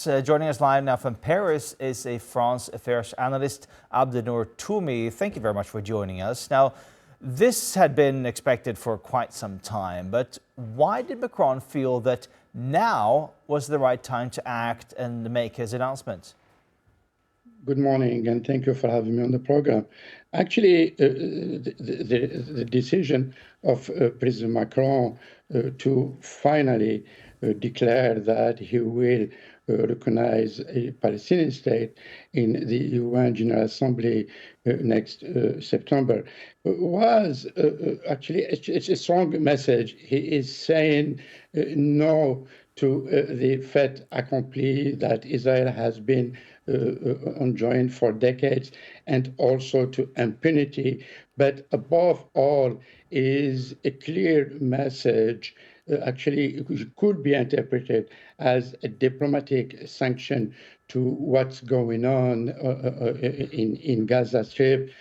Joining us live now from Paris is a France affairs analyst, Abdennour Toumi. Thank you very much for joining us. Now, this had been expected for quite some time, but why did Macron feel that now was the right time to act and make his announcement? Good morning, and thank you for having me on the program. Actually, the decision of President Macron to finally declare that he will recognize a Palestinian state in the UN General Assembly next September was actually it's a strong message. He is saying no to the fait accompli that Israel has been enjoying for decades, and also to impunity. But above all is a clear message, actually could be interpreted as a diplomatic sanction to what's going on in Gaza Strip,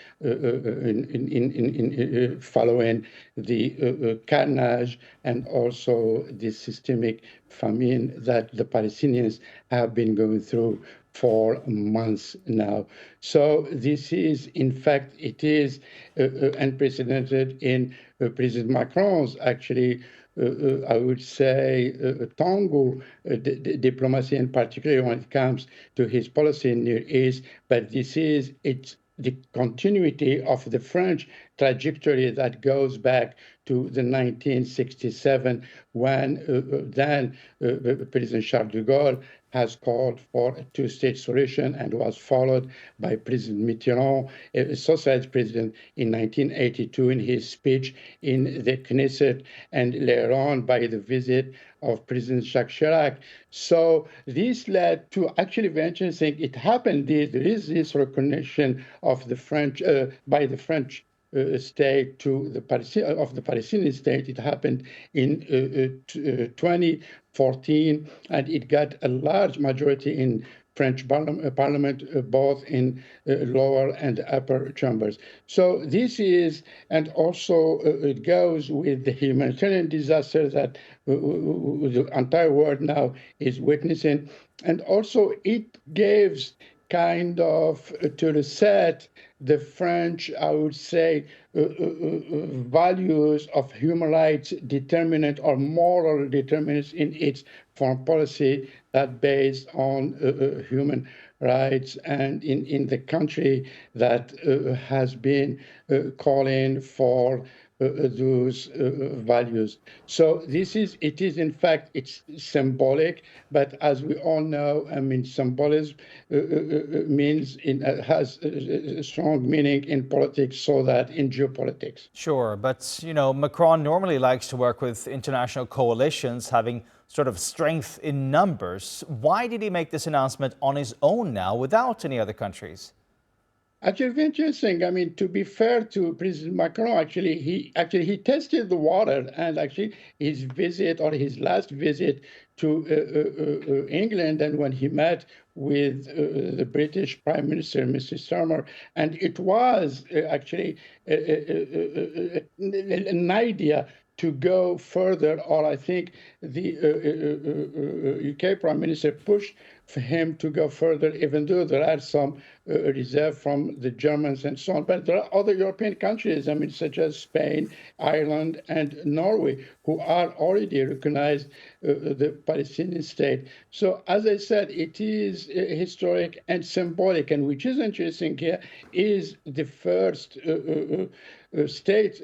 following the carnage and also the systemic famine that the Palestinians have been going through for months now. So this is, in fact, it is unprecedented in President Macron's actually I would say, tango diplomacy, and particularly when it comes to his policy in Near East. But it's the continuity of the French trajectory that goes back to the 1967, when then President Charles de Gaulle has called for a two-state solution and was followed by President Mitterrand, a socialist president, in 1982 in his speech in the Knesset, and later on by the visit of President Jacques Chirac. So this led to actually very interesting. It happened. There is this recognition of the French by the French state to the Palestinian state. It happened in 2014, and it got a large majority in French parliament, both in lower and upper chambers. So this is, and also it goes with the humanitarian disaster that the entire world now is witnessing. And also it gives kind of to reset the French, I would say, values of human rights determinant or moral determinants in its foreign policy that based on human rights, and in the country that has been calling for those values. So it is in fact, it's symbolic, but as we all know, I mean, symbolism means has a strong meaning in politics, so that in geopolitics. Sure, but Macron normally likes to work with international coalitions having sort of strength in numbers. Why did he make this announcement on his own now without any other countries? Actually, very interesting. I mean, to be fair to President Macron, he tested the water, and actually his last visit to England, and when he met with the British Prime Minister, Mr. Starmer, and it was actually an idea to go further, or I think the UK Prime Minister pushed for him to go further, even though there are some reserve from the Germans and so on. But there are other European countries, I mean, such as Spain, Ireland, and Norway, who are already recognized the Palestinian state. So, as I said, it is historic and symbolic, and which is interesting here is the first state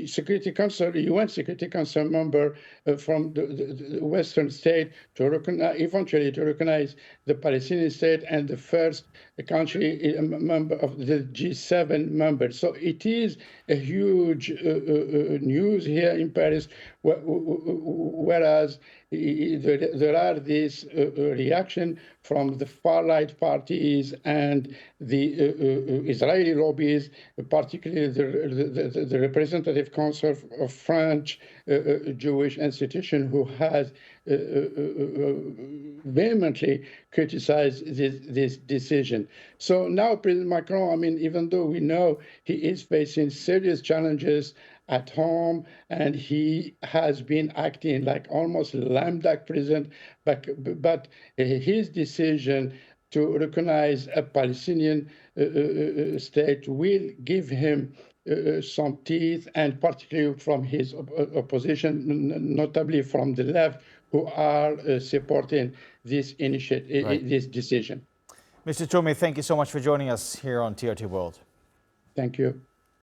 Security Council, UN Security Council member from the Western state to eventually recognize the Palestinian state, and the first country member of the G7 members. So it is a huge news here in Paris, whereas there are this reaction from the far-right parties and the Israeli lobbies, particularly the Representative Council of French Jewish institution, who has vehemently criticized this decision. So now President Macron, I mean, even though we know he is facing serious challenges at home, and he has been acting like almost lame duck president. But his decision to recognize a Palestinian state will give him some teeth, and particularly from his opposition, notably from the left, who are supporting this Right. this decision. Mr. Toumi, thank you so much for joining us here on TRT World. Thank you.